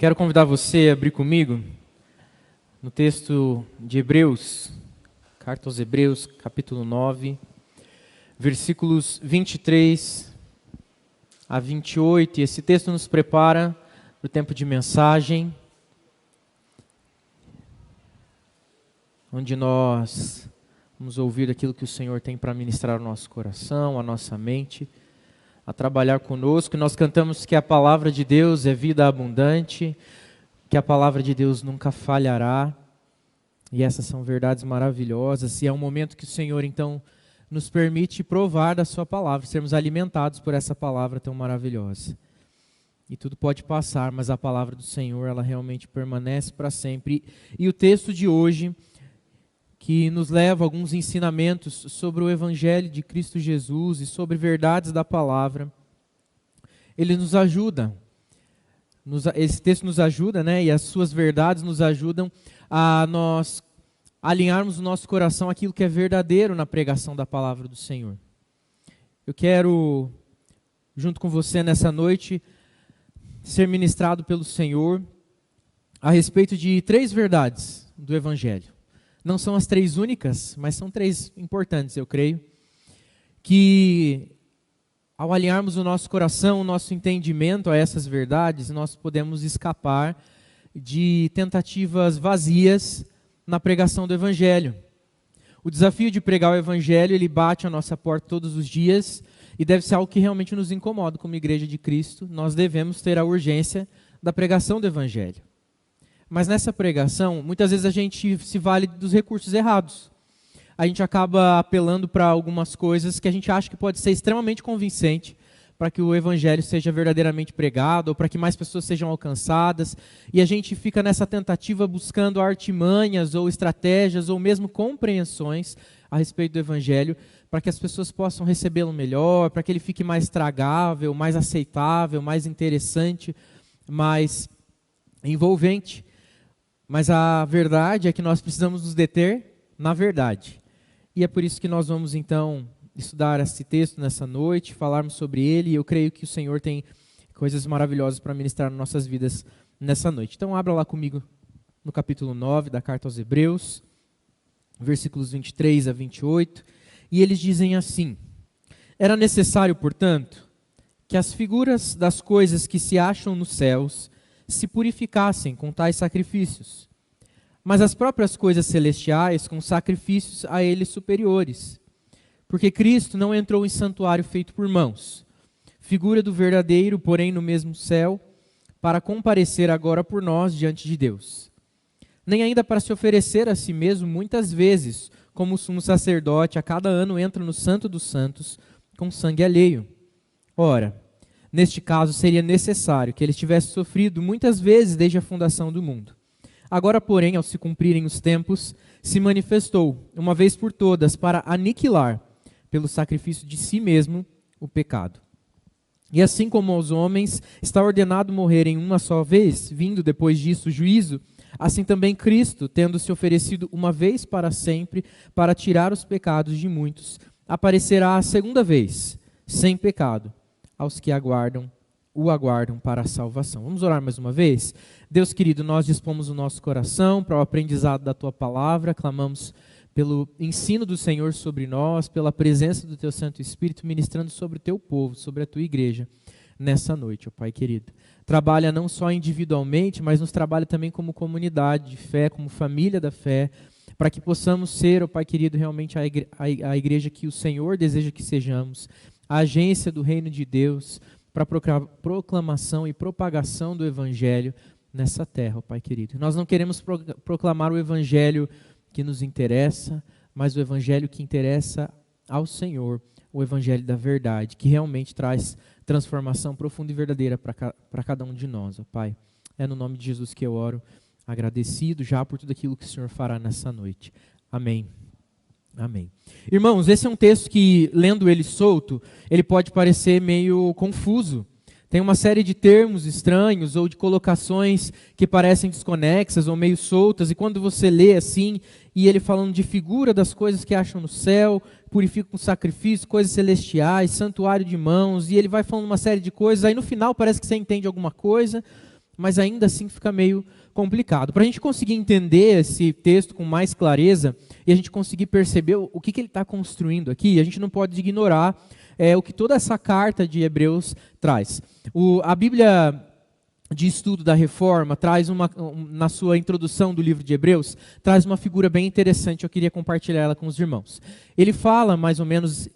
Quero convidar você a abrir comigo no texto de Hebreus, carta aos Hebreus, capítulo 9, versículos 23 a 28. E esse texto nos prepara para o tempo de mensagem, onde nós vamos ouvir aquilo que o Senhor tem para ministrar ao nosso coração, à nossa mente, a trabalhar conosco. Nós cantamos que a palavra de Deus é vida abundante, que a palavra de Deus nunca falhará, e essas são verdades maravilhosas, e é um momento que o Senhor então nos permite provar da sua palavra, sermos alimentados por essa palavra tão maravilhosa. E tudo pode passar, mas a palavra do Senhor, ela realmente permanece para sempre. E o texto de hoje, que nos leva a alguns ensinamentos sobre o Evangelho de Cristo Jesus e sobre verdades da palavra, ele nos ajuda. Esse texto nos ajuda, e as suas verdades nos ajudam a nós alinharmos o nosso coração àquilo que é verdadeiro na pregação da palavra do Senhor. Eu quero, junto com você nessa noite, ser ministrado pelo Senhor a respeito de 3 verdades do Evangelho. Não são as 3 únicas, mas são 3 importantes, eu creio, que ao alinharmos o nosso coração, o nosso entendimento a essas verdades, nós podemos escapar de tentativas vazias na pregação do Evangelho. O desafio de pregar o Evangelho, ele bate à nossa porta todos os dias e deve ser algo que realmente nos incomoda como Igreja de Cristo. Nós devemos ter a urgência da pregação do Evangelho. Mas nessa pregação, muitas vezes a gente se vale dos recursos errados. A gente acaba apelando para algumas coisas que a gente acha que pode ser extremamente convincente para que o Evangelho seja verdadeiramente pregado, ou para que mais pessoas sejam alcançadas. E a gente fica nessa tentativa buscando artimanhas, ou estratégias, ou mesmo compreensões a respeito do Evangelho, para que as pessoas possam recebê-lo melhor, para que ele fique mais tragável, mais aceitável, mais interessante, mais envolvente. Mas a verdade é que nós precisamos nos deter na verdade. E é por isso que nós vamos então estudar esse texto nessa noite, falarmos sobre ele, e eu creio que o Senhor tem coisas maravilhosas para ministrar nas nossas vidas nessa noite. Então abra lá comigo no capítulo 9 da carta aos Hebreus, versículos 23 a 28, e eles dizem assim: Era necessário, portanto, que as figuras das coisas que se acham nos céus se purificassem com tais sacrifícios, mas as próprias coisas celestiais com sacrifícios a eles superiores. Porque Cristo não entrou em santuário feito por mãos, figura do verdadeiro, porém no mesmo céu, para comparecer agora por nós diante de Deus. Nem ainda para se oferecer a si mesmo muitas vezes, como o sumo sacerdote a cada ano entra no santo dos santos com sangue alheio. Ora, neste caso seria necessário que ele tivesse sofrido muitas vezes desde a fundação do mundo. Agora, porém, ao se cumprirem os tempos, se manifestou, uma vez por todas, para aniquilar, pelo sacrifício de si mesmo, o pecado. E assim como aos homens está ordenado morrerem uma só vez, vindo depois disso o juízo, assim também Cristo, tendo se oferecido uma vez para sempre, para tirar os pecados de muitos, aparecerá a segunda vez, sem pecado, aos que o aguardam para a salvação. Vamos orar mais uma vez? Deus querido, nós dispomos o nosso coração para o aprendizado da Tua palavra, clamamos pelo ensino do Senhor sobre nós, pela presença do Teu Santo Espírito ministrando sobre o Teu povo, sobre a Tua igreja, nessa noite, ó Pai querido. Trabalha não só individualmente, mas nos trabalha também como comunidade de fé, como família da fé, para que possamos ser, ó Pai querido, realmente a igreja que o Senhor deseja que sejamos, a agência do reino de Deus, para a proclamação e propagação do Evangelho nessa terra, ó Pai querido. Nós não queremos proclamar o Evangelho que nos interessa, mas o Evangelho que interessa ao Senhor, o Evangelho da verdade, que realmente traz transformação profunda e verdadeira para cada um de nós, ó Pai. É no nome de Jesus que eu oro, agradecido já por tudo aquilo que o Senhor fará nessa noite. Amém. Amém. Irmãos, esse é um texto que, lendo ele solto, ele pode parecer meio confuso. Tem uma série de termos estranhos ou de colocações que parecem desconexas ou meio soltas, e quando você lê assim, e ele falando de figura das coisas que acham no céu, purifica com sacrifício, coisas celestiais, santuário de mãos, e ele vai falando uma série de coisas, aí no final parece que você entende alguma coisa, mas ainda assim fica meio complicado. Para a gente conseguir entender esse texto com mais clareza e a gente conseguir perceber o que ele está construindo aqui, a gente não pode ignorar o que toda essa carta de Hebreus traz. A Bíblia de Estudo da Reforma traz na sua introdução do livro de Hebreus, traz uma figura bem interessante, eu queria compartilhar ela com os irmãos. Ele fala, mais ou menos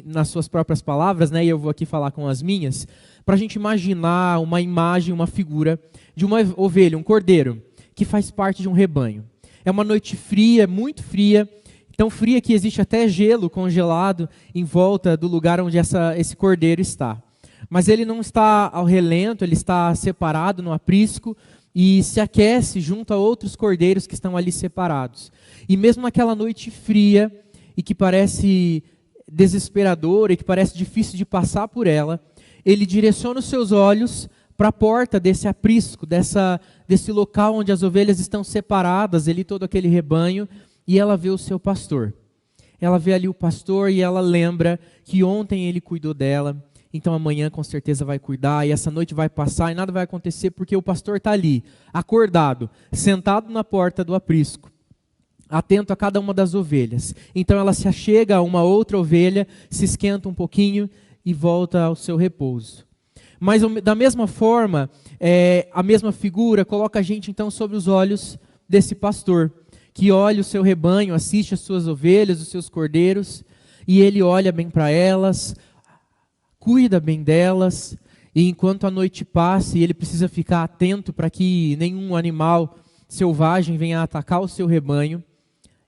nas suas próprias palavras, né, e eu vou aqui falar com as minhas, para a gente imaginar uma imagem, uma figura de uma ovelha, um cordeiro, que faz parte de um rebanho. É uma noite fria, muito fria, tão fria que existe até gelo congelado em volta do lugar onde esse cordeiro está. Mas ele não está ao relento, ele está separado no aprisco e se aquece junto a outros cordeiros que estão ali separados. E mesmo naquela noite fria e que parece desesperadora e que parece difícil de passar por ela, ele direciona os seus olhos para a porta desse aprisco, desse local onde as ovelhas estão separadas, ali todo aquele rebanho, e ela vê o seu pastor. Ela vê ali o pastor e ela lembra que ontem ele cuidou dela, então amanhã com certeza vai cuidar, e essa noite vai passar e nada vai acontecer porque o pastor está ali, acordado, sentado na porta do aprisco, atento a cada uma das ovelhas. Então ela se achega a uma outra ovelha, se esquenta um pouquinho e volta ao seu repouso. Mas da mesma forma, a mesma figura coloca a gente então sobre os olhos desse pastor, que olha o seu rebanho, assiste as suas ovelhas, os seus cordeiros, e ele olha bem para elas, cuida bem delas, e enquanto a noite passa e ele precisa ficar atento para que nenhum animal selvagem venha atacar o seu rebanho,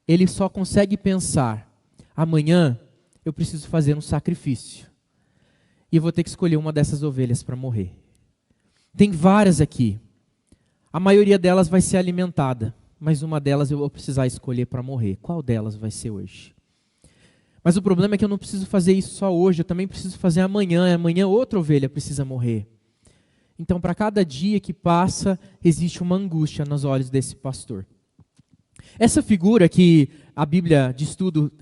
ele só consegue pensar: amanhã eu preciso fazer um sacrifício, e eu vou ter que escolher uma dessas ovelhas para morrer. Tem várias aqui, a maioria delas vai ser alimentada, mas uma delas eu vou precisar escolher para morrer. Qual delas vai ser hoje? Mas o problema é que eu não preciso fazer isso só hoje, eu também preciso fazer amanhã. Amanhã outra ovelha precisa morrer. Então, para cada dia que passa, existe uma angústia nos olhos desse pastor. Essa figura que a Bíblia de Estudo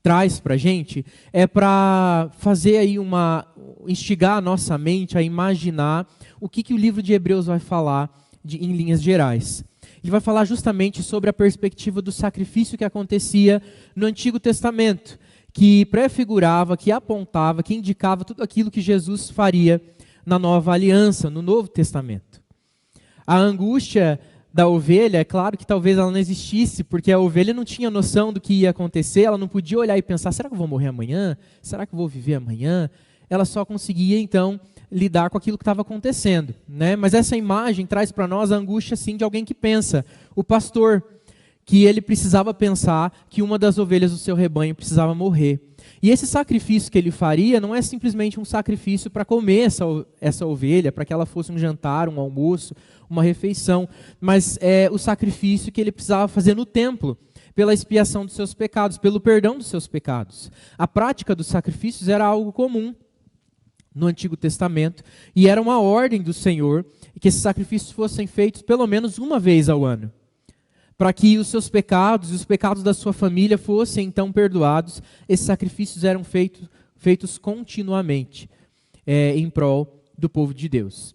traz para a gente é para fazer aí instigar a nossa mente a imaginar o que o livro de Hebreus vai falar em linhas gerais. Ele vai falar justamente sobre a perspectiva do sacrifício que acontecia no Antigo Testamento, que prefigurava, que apontava, que indicava tudo aquilo que Jesus faria na nova aliança, no Novo Testamento. A angústia da ovelha, é claro que talvez ela não existisse, porque a ovelha não tinha noção do que ia acontecer, ela não podia olhar e pensar: será que eu vou morrer amanhã? Será que eu vou viver amanhã? Ela só conseguia, então, lidar com aquilo que estava acontecendo, né? Mas essa imagem traz para nós a angústia, sim, de alguém que pensa. O pastor, que ele precisava pensar que uma das ovelhas do seu rebanho precisava morrer. E esse sacrifício que ele faria não é simplesmente um sacrifício para comer essa ovelha, para que ela fosse um jantar, um almoço, uma refeição, mas é o sacrifício que ele precisava fazer no templo, pela expiação dos seus pecados, pelo perdão dos seus pecados. A prática dos sacrifícios era algo comum no Antigo Testamento, e era uma ordem do Senhor que esses sacrifícios fossem feitos pelo menos uma vez ao ano, para que os seus pecados e os pecados da sua família fossem então perdoados. Esses sacrifícios eram feitos continuamente em prol do povo de Deus.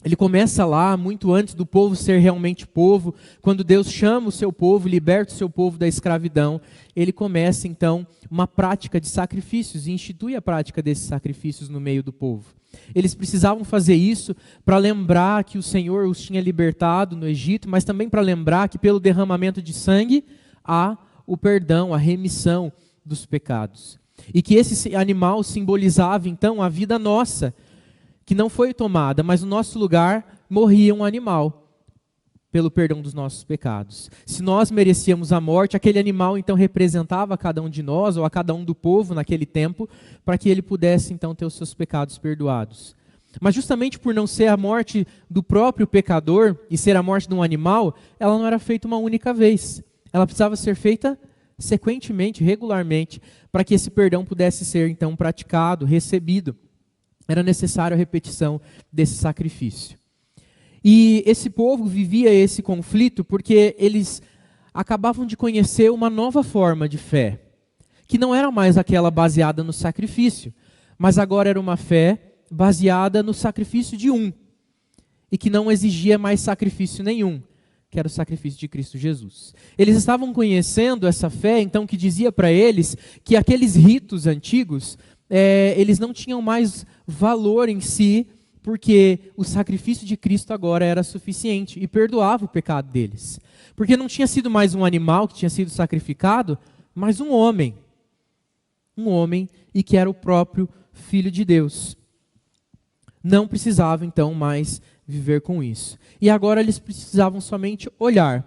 Ele começa lá, muito antes do povo ser realmente povo, quando Deus chama o seu povo, liberta o seu povo da escravidão, ele começa então uma prática de sacrifícios e institui a prática desses sacrifícios no meio do povo. Eles precisavam fazer isso para lembrar que o Senhor os tinha libertado no Egito, mas também para lembrar que pelo derramamento de sangue há o perdão, a remissão dos pecados. E que esse animal simbolizava então a vida nossa, que não foi tomada, mas no nosso lugar morria um animal pelo perdão dos nossos pecados. Se nós merecíamos a morte, aquele animal então representava a cada um de nós, ou a cada um do povo naquele tempo, para que ele pudesse então ter os seus pecados perdoados. Mas justamente por não ser a morte do próprio pecador, e ser a morte de um animal, ela não era feita uma única vez. Ela precisava ser feita sequentemente, regularmente, para que esse perdão pudesse ser então praticado, recebido. Era necessário a repetição desse sacrifício. E esse povo vivia esse conflito porque eles acabavam de conhecer uma nova forma de fé, que não era mais aquela baseada no sacrifício, mas agora era uma fé baseada no sacrifício de um. e que não exigia mais sacrifício nenhum, que era o sacrifício de Cristo Jesus. Eles estavam conhecendo essa fé, então, que dizia para eles que aqueles ritos antigos, eles não tinham mais valor em si, porque o sacrifício de Cristo agora era suficiente e perdoava o pecado deles. Porque não tinha sido mais um animal que tinha sido sacrificado, mas um homem. Um homem, e que era o próprio Filho de Deus. Não precisava então mais viver com isso. E agora eles precisavam somente olhar,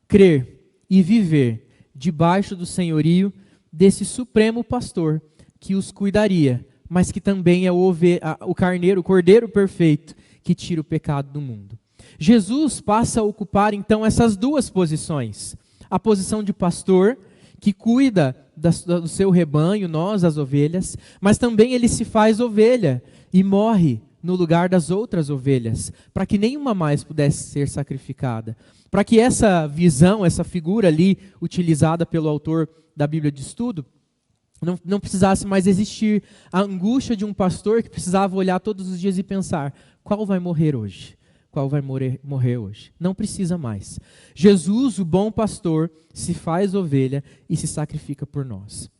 crer e viver debaixo do senhorio desse supremo pastor que os cuidaria, mas que também é o carneiro, o cordeiro perfeito que tira o pecado do mundo. Jesus passa a ocupar então essas duas posições. A posição de pastor, que cuida do seu rebanho, nós as ovelhas, mas também ele se faz ovelha e morre no lugar das outras ovelhas, para que nenhuma mais pudesse ser sacrificada. Para que essa visão, essa figura ali, utilizada pelo autor da Bíblia de Estudo, não precisasse mais existir a angústia de um pastor que precisava olhar todos os dias e pensar, qual vai morrer hoje? Qual vai morrer hoje? Não precisa mais. Jesus, o bom pastor, se faz ovelha e se sacrifica por nós.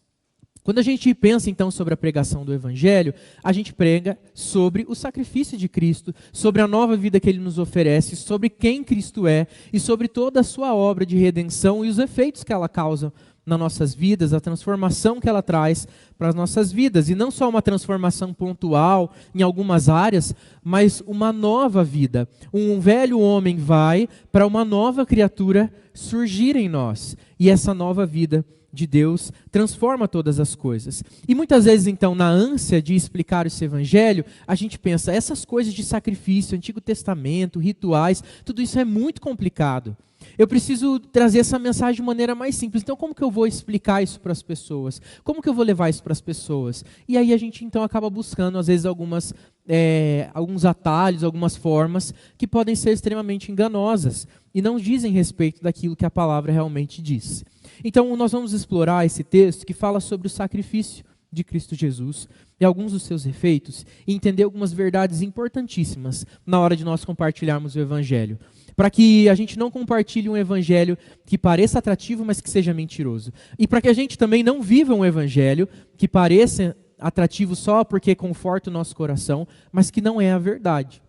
Quando a gente pensa então sobre a pregação do Evangelho, a gente prega sobre o sacrifício de Cristo, sobre a nova vida que Ele nos oferece, sobre quem Cristo é e sobre toda a sua obra de redenção e os efeitos que ela causa nas nossas vidas, a transformação que ela traz para as nossas vidas. E não só uma transformação pontual em algumas áreas, mas uma nova vida. Um velho homem vai para uma nova criatura surgir em nós. E essa nova vida de Deus transforma todas as coisas. E muitas vezes, então, na ânsia de explicar esse Evangelho, a gente pensa, essas coisas de sacrifício, Antigo Testamento, rituais, tudo isso é muito complicado. Eu preciso trazer essa mensagem de maneira mais simples. Então, como que eu vou explicar isso para as pessoas? Como que eu vou levar isso para as pessoas? E aí a gente, então, acaba buscando, às vezes, alguns atalhos, algumas formas que podem ser extremamente enganosas e não dizem respeito daquilo que a palavra realmente diz. Então, nós vamos explorar esse texto que fala sobre o sacrifício de Cristo Jesus e alguns dos seus efeitos e entender algumas verdades importantíssimas na hora de nós compartilharmos o Evangelho. Para que a gente não compartilhe um evangelho que pareça atrativo, mas que seja mentiroso. E para que a gente também não viva um evangelho que pareça atrativo só porque conforta o nosso coração, mas que não é a verdade.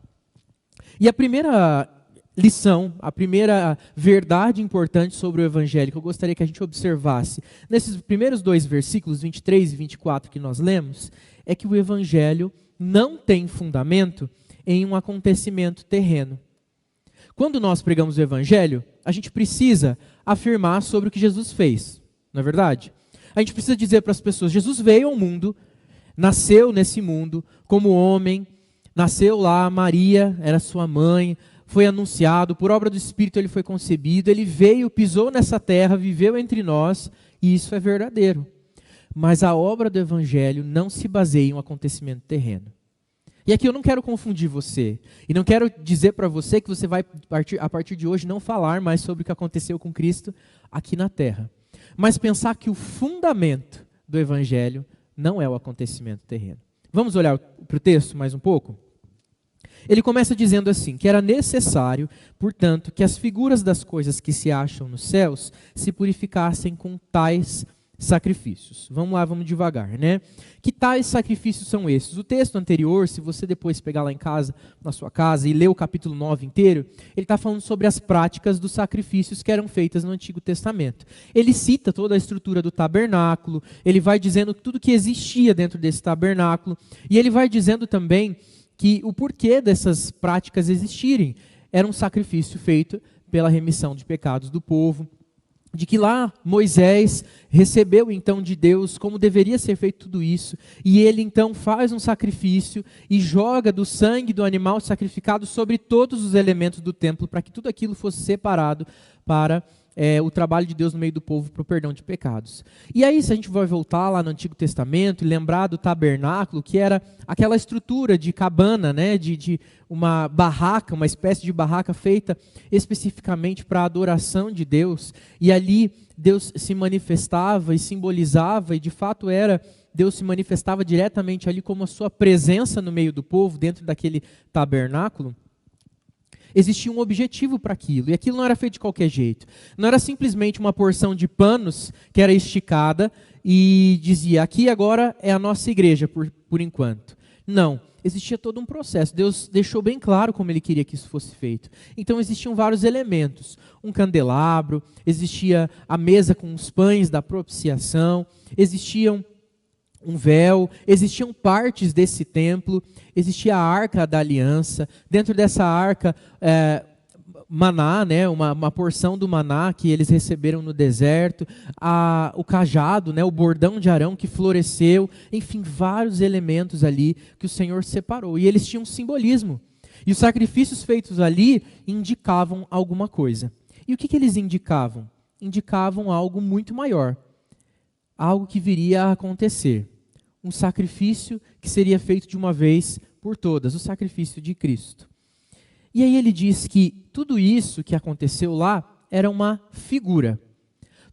E a primeira lição, a primeira verdade importante sobre o evangelho que eu gostaria que a gente observasse nesses primeiros 2 versículos, 23 e 24 que nós lemos, é que o evangelho não tem fundamento em um acontecimento terreno. Quando nós pregamos o Evangelho, a gente precisa afirmar sobre o que Jesus fez, não é verdade? A gente precisa dizer para as pessoas, Jesus veio ao mundo, nasceu nesse mundo como homem, nasceu lá, Maria era sua mãe, foi anunciado, por obra do Espírito ele foi concebido, ele veio, pisou nessa terra, viveu entre nós, e isso é verdadeiro. Mas a obra do Evangelho não se baseia em um acontecimento terreno. E aqui eu não quero confundir você, e não quero dizer para você que você vai, a partir de hoje, não falar mais sobre o que aconteceu com Cristo aqui na terra. Mas pensar que o fundamento do Evangelho não é o acontecimento terreno. Vamos olhar para o texto mais um pouco? Ele começa dizendo assim, que era necessário, portanto, que as figuras das coisas que se acham nos céus se purificassem com tais sacrifícios. Vamos lá, vamos devagar, né? Que tais sacrifícios são esses? O texto anterior, se você depois pegar lá em casa, na sua casa, e ler o capítulo 9 inteiro, ele está falando sobre as práticas dos sacrifícios que eram feitas no Antigo Testamento. Ele cita toda a estrutura do tabernáculo, ele vai dizendo tudo que existia dentro desse tabernáculo, e ele vai dizendo também que o porquê dessas práticas existirem. Era um sacrifício feito pela remissão de pecados do povo, de que lá Moisés recebeu então de Deus como deveria ser feito tudo isso, e ele então faz um sacrifício e joga do sangue do animal sacrificado sobre todos os elementos do templo, para que tudo aquilo fosse separado para o trabalho de Deus no meio do povo para o perdão de pecados. E aí, se a gente vai voltar lá no Antigo Testamento e lembrar do tabernáculo, que era aquela estrutura de cabana, né, de uma barraca, uma espécie de barraca feita especificamente para a adoração de Deus, e ali Deus se manifestava e simbolizava, e de fato Deus se manifestava diretamente ali como a sua presença no meio do povo, dentro daquele tabernáculo. existia um objetivo para aquilo, e aquilo não era feito de qualquer jeito. Não era simplesmente uma porção de panos que era esticada e dizia, aqui agora é a nossa igreja por enquanto. Não, existia todo um processo. Deus deixou bem claro como Ele queria que isso fosse feito. Então existiam vários elementos. Um candelabro, existia a mesa com os pães da propiciação, existiam um véu, existiam partes desse templo, existia a arca da aliança, dentro dessa arca, maná, né, uma porção do maná que eles receberam no deserto, o cajado, né, o bordão de Arão que floresceu, enfim, vários elementos ali que o Senhor separou, e eles tinham um simbolismo, e os sacrifícios feitos ali indicavam alguma coisa. E o que eles indicavam? Indicavam algo muito maior, algo que viria a acontecer. Um sacrifício que seria feito de uma vez por todas, o sacrifício de Cristo. E aí ele diz que tudo isso que aconteceu lá era uma figura.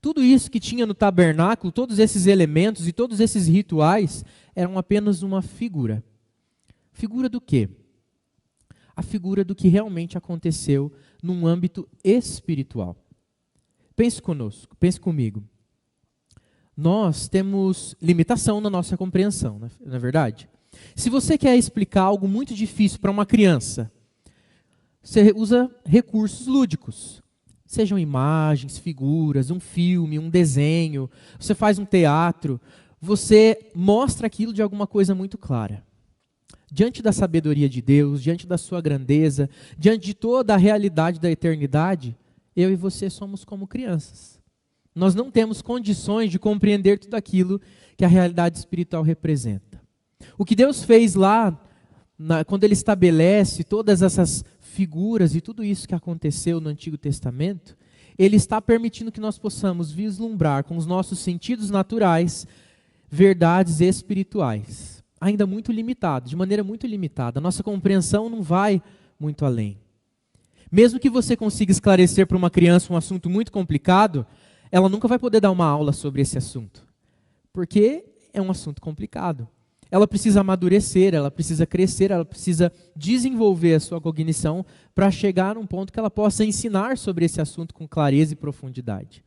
Tudo isso que tinha no tabernáculo, todos esses elementos e todos esses rituais, eram apenas uma figura. Figura do quê? A figura do que realmente aconteceu num âmbito espiritual. Pense conosco, pense comigo. Nós temos limitação na nossa compreensão, não é verdade? Se você quer explicar algo muito difícil para uma criança, você usa recursos lúdicos. Sejam imagens, figuras, um filme, um desenho, você faz um teatro, você mostra aquilo de alguma coisa muito clara. Diante da sabedoria de Deus, diante da sua grandeza, diante de toda a realidade da eternidade, eu e você somos como crianças. Nós não temos condições de compreender tudo aquilo que a realidade espiritual representa. O que Deus fez lá, quando Ele estabelece todas essas figuras e tudo isso que aconteceu no Antigo Testamento, Ele está permitindo que nós possamos vislumbrar com os nossos sentidos naturais verdades espirituais, ainda muito limitadas, de maneira muito limitada. A nossa compreensão não vai muito além. Mesmo que você consiga esclarecer para uma criança um assunto muito complicado, ela nunca vai poder dar uma aula sobre esse assunto, porque é um assunto complicado. Ela precisa amadurecer, ela precisa crescer, ela precisa desenvolver a sua cognição para chegar num ponto que ela possa ensinar sobre esse assunto com clareza e profundidade.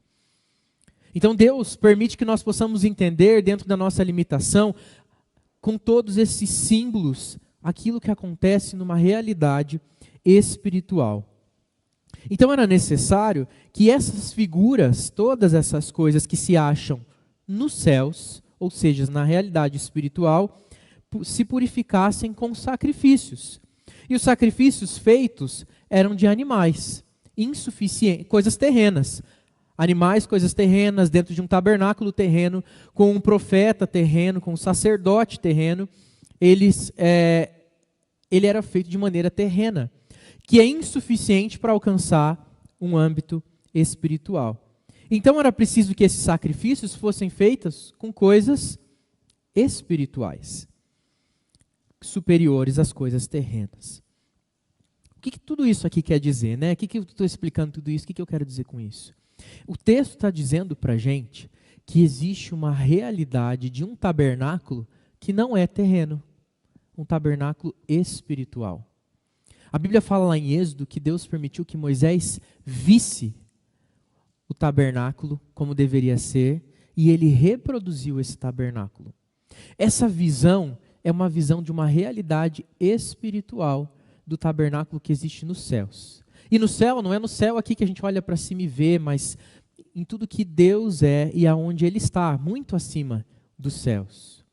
Então Deus permite que nós possamos entender, dentro da nossa limitação, com todos esses símbolos, aquilo que acontece numa realidade espiritual. Então era necessário que essas figuras, todas essas coisas que se acham nos céus, ou seja, na realidade espiritual, se purificassem com sacrifícios. E os sacrifícios feitos eram de animais, insuficientes, coisas terrenas. Animais, coisas terrenas, dentro de um tabernáculo terreno, com um profeta terreno, com um sacerdote terreno, ele era feito de maneira terrena, que é insuficiente para alcançar um âmbito espiritual. Então era preciso que esses sacrifícios fossem feitos com coisas espirituais, superiores às coisas terrenas. O que tudo isso aqui quer dizer, né? O que eu estou explicando tudo isso? O que eu quero dizer com isso? O texto está dizendo para a gente que existe uma realidade de um tabernáculo que não é terreno, um tabernáculo espiritual. A Bíblia fala lá em Êxodo que Deus permitiu que Moisés visse o tabernáculo como deveria ser, e ele reproduziu esse tabernáculo. Essa visão é uma visão de uma realidade espiritual do tabernáculo que existe nos céus. E no céu, não é no céu aqui que a gente olha para cima e vê, mas em tudo que Deus é e aonde Ele está, muito acima dos céus.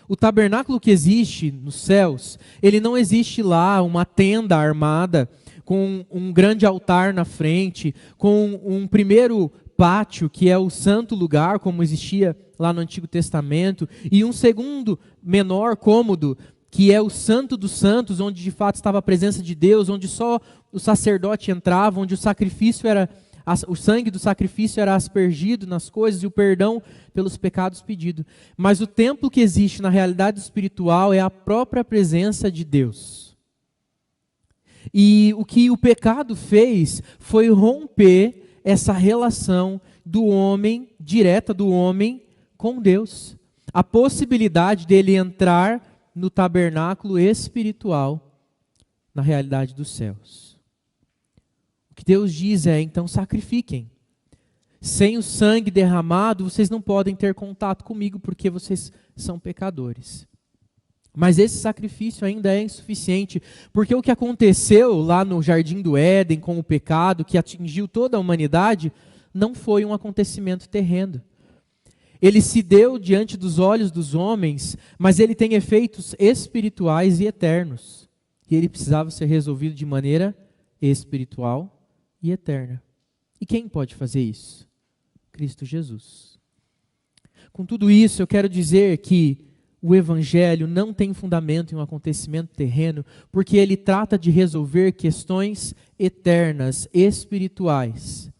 O tabernáculo que existe nos céus, ele não existe lá uma tenda armada, com um grande altar na frente, com um primeiro pátio, que é o santo lugar, como existia lá no Antigo Testamento, e um segundo menor cômodo, que é o Santo dos Santos, onde de fato estava a presença de Deus, onde só o sacerdote entrava, onde o sangue do sacrifício era aspergido nas coisas e o perdão pelos pecados pedido. Mas o templo que existe na realidade espiritual é a própria presença de Deus. E o que o pecado fez foi romper essa relação do homem, direta do homem com Deus. A possibilidade dele entrar no tabernáculo espiritual na realidade dos céus. O que Deus diz é, então sacrifiquem. Sem o sangue derramado, vocês não podem ter contato comigo, porque vocês são pecadores. Mas esse sacrifício ainda é insuficiente, porque o que aconteceu lá no Jardim do Éden com o pecado, que atingiu toda a humanidade, não foi um acontecimento terreno. Ele se deu diante dos olhos dos homens, mas ele tem efeitos espirituais e eternos. E ele precisava ser resolvido de maneira espiritual e eterna. E quem pode fazer isso? Cristo Jesus. Com tudo isso, eu quero dizer que o Evangelho não tem fundamento em um acontecimento terreno, porque ele trata de resolver questões eternas, espirituais.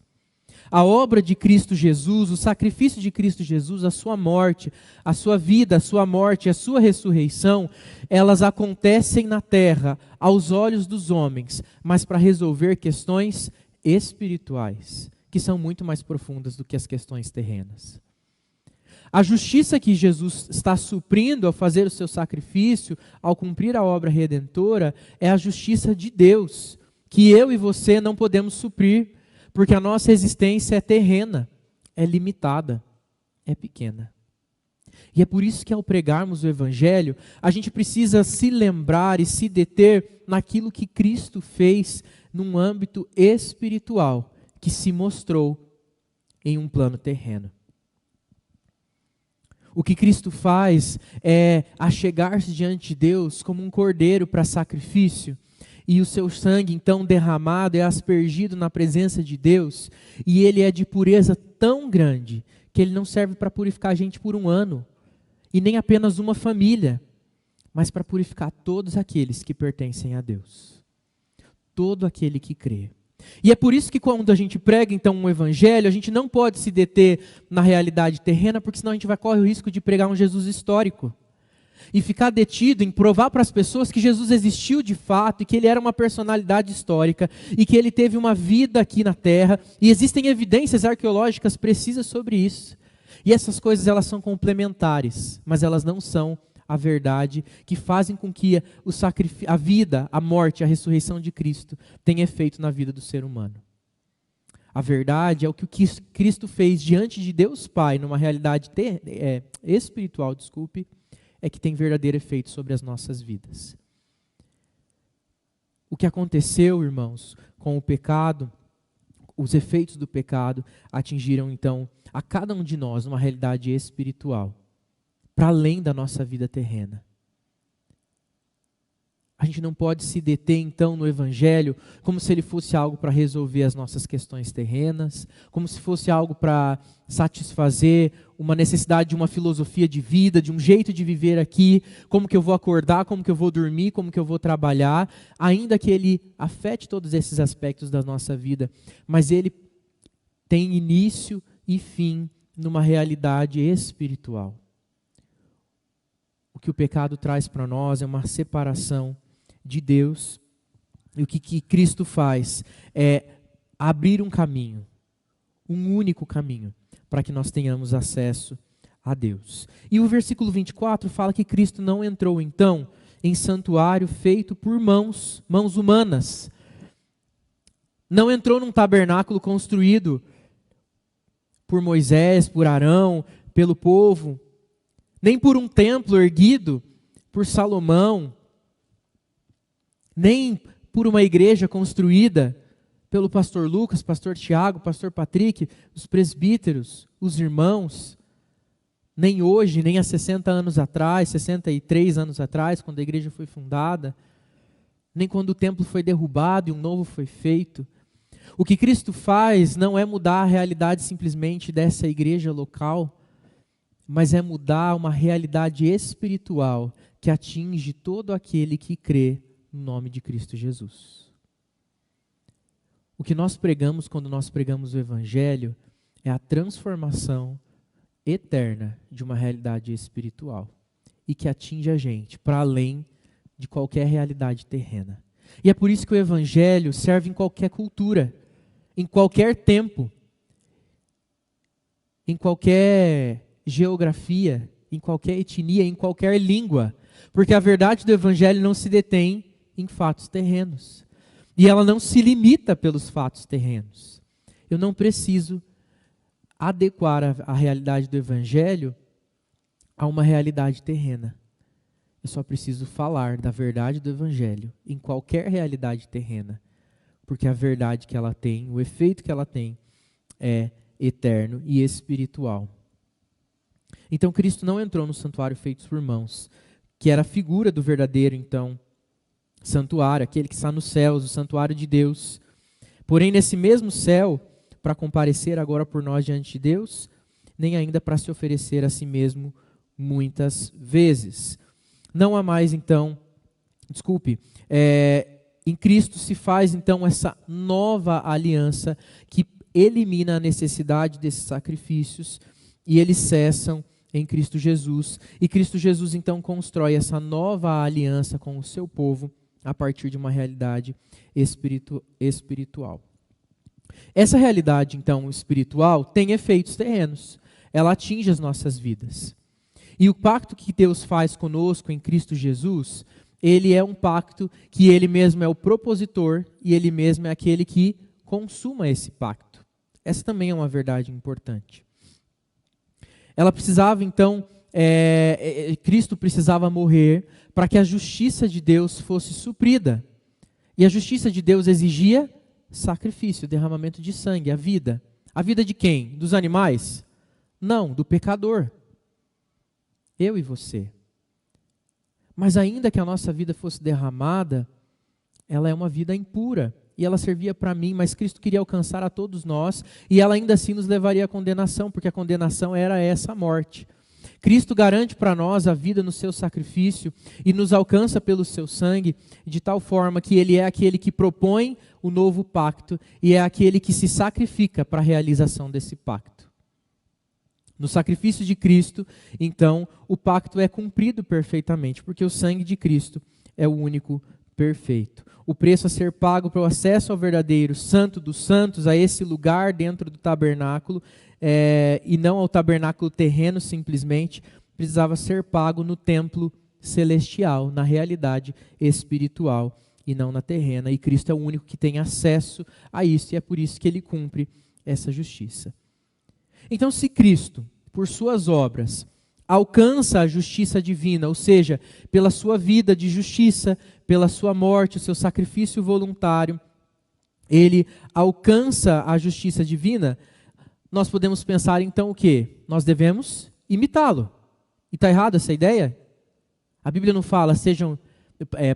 A obra de Cristo Jesus, o sacrifício de Cristo Jesus, a sua morte, a sua vida, a sua morte, a sua ressurreição, elas acontecem na terra, aos olhos dos homens, mas para resolver questões espirituais, que são muito mais profundas do que as questões terrenas. A justiça que Jesus está suprindo ao fazer o seu sacrifício, ao cumprir a obra redentora, é a justiça de Deus, que eu e você não podemos suprir, porque a nossa existência é terrena, é limitada, é pequena. E é por isso que ao pregarmos o Evangelho, a gente precisa se lembrar e se deter naquilo que Cristo fez num âmbito espiritual, que se mostrou em um plano terreno. O que Cristo faz é achegar-se diante de Deus como um cordeiro para sacrifício, e o seu sangue então derramado é aspergido na presença de Deus, e ele é de pureza tão grande que ele não serve para purificar a gente por um ano, e nem apenas uma família, mas para purificar todos aqueles que pertencem a Deus, todo aquele que crê. E é por isso que quando a gente prega então um evangelho, a gente não pode se deter na realidade terrena, porque senão a gente vai correr o risco de pregar um Jesus histórico. E ficar detido em provar para as pessoas que Jesus existiu de fato, e que ele era uma personalidade histórica, e que ele teve uma vida aqui na terra, e existem evidências arqueológicas precisas sobre isso. E essas coisas elas são complementares, mas elas não são a verdade, que fazem com que a vida, a morte, a ressurreição de Cristo tenha efeito na vida do ser humano. A verdade é o que Cristo fez diante de Deus Pai, numa realidade espiritual, é que tem verdadeiro efeito sobre as nossas vidas. O que aconteceu, irmãos, com o pecado, os efeitos do pecado atingiram então a cada um de nós numa realidade espiritual, para além da nossa vida terrena. A gente não pode se deter então no Evangelho como se ele fosse algo para resolver as nossas questões terrenas, como se fosse algo para satisfazer uma necessidade de uma filosofia de vida, de um jeito de viver aqui, como que eu vou acordar, como que eu vou dormir, como que eu vou trabalhar, ainda que ele afete todos esses aspectos da nossa vida, mas ele tem início e fim numa realidade espiritual. O que o pecado traz para nós é uma separação de Deus, e o que Cristo faz é abrir um caminho, um único caminho, para que nós tenhamos acesso a Deus. E o versículo 24 fala que Cristo não entrou então em santuário feito por mãos humanas. Não entrou num tabernáculo construído por Moisés, por Arão, pelo povo, nem por um templo erguido por Salomão, nem por uma igreja construída pelo pastor Lucas, pastor Tiago, pastor Patrick, os presbíteros, os irmãos, nem hoje, nem há 60 anos atrás, 63 anos atrás, quando a igreja foi fundada, nem quando o templo foi derrubado e um novo foi feito. O que Cristo faz não é mudar a realidade simplesmente dessa igreja local, mas é mudar uma realidade espiritual que atinge todo aquele que crê no nome de Cristo Jesus. O que nós pregamos quando nós pregamos o Evangelho é a transformação eterna de uma realidade espiritual e que atinge a gente para além de qualquer realidade terrena. E é por isso que o Evangelho serve em qualquer cultura, em qualquer tempo, em qualquer geografia, em qualquer etnia, em qualquer língua. Porque a verdade do Evangelho não se detém em fatos terrenos. E ela não se limita pelos fatos terrenos. Eu não preciso adequar a realidade do Evangelho a uma realidade terrena. Eu só preciso falar da verdade do Evangelho em qualquer realidade terrena. Porque a verdade que ela tem, o efeito que ela tem, é eterno e espiritual. Então Cristo não entrou no santuário feito por mãos, que era a figura do verdadeiro, então, santuário, aquele que está nos céus, o santuário de Deus. Porém, nesse mesmo céu, para comparecer agora por nós diante de Deus, nem ainda para se oferecer a si mesmo muitas vezes. Não há mais, então, em Cristo se faz, então, essa nova aliança que elimina a necessidade desses sacrifícios e eles cessam em Cristo Jesus. E Cristo Jesus, então, constrói essa nova aliança com o seu povo a partir de uma realidade espiritual. Essa realidade, então, espiritual tem efeitos terrenos. Ela atinge as nossas vidas. E o pacto que Deus faz conosco em Cristo Jesus, ele é um pacto que ele mesmo é o propositor e ele mesmo é aquele que consuma esse pacto. Essa também é uma verdade importante. Ela precisava, então, Cristo precisava morrer para que a justiça de Deus fosse suprida. E a justiça de Deus exigia sacrifício, derramamento de sangue, a vida. A vida de quem? Dos animais? Não, do pecador. Eu e você. Mas ainda que a nossa vida fosse derramada, ela é uma vida impura. E ela servia para mim, mas Cristo queria alcançar a todos nós, e ela ainda assim nos levaria à condenação, porque a condenação era essa morte. Cristo garante para nós a vida no seu sacrifício e nos alcança pelo seu sangue, de tal forma que ele é aquele que propõe o novo pacto e é aquele que se sacrifica para a realização desse pacto. No sacrifício de Cristo, então, o pacto é cumprido perfeitamente, porque o sangue de Cristo é o único perfeito. O preço a ser pago para o acesso ao verdadeiro Santo dos Santos, a esse lugar dentro do tabernáculo, e não ao tabernáculo terreno simplesmente, precisava ser pago no templo celestial, na realidade espiritual e não na terrena. E Cristo é o único que tem acesso a isso, e é por isso que ele cumpre essa justiça. Então, se Cristo, por suas obras, alcança a justiça divina, ou seja, pela sua vida de justiça, pela sua morte, o seu sacrifício voluntário, ele alcança a justiça divina, nós podemos pensar então o quê? Nós devemos imitá-lo. E está errado essa ideia? A Bíblia não fala,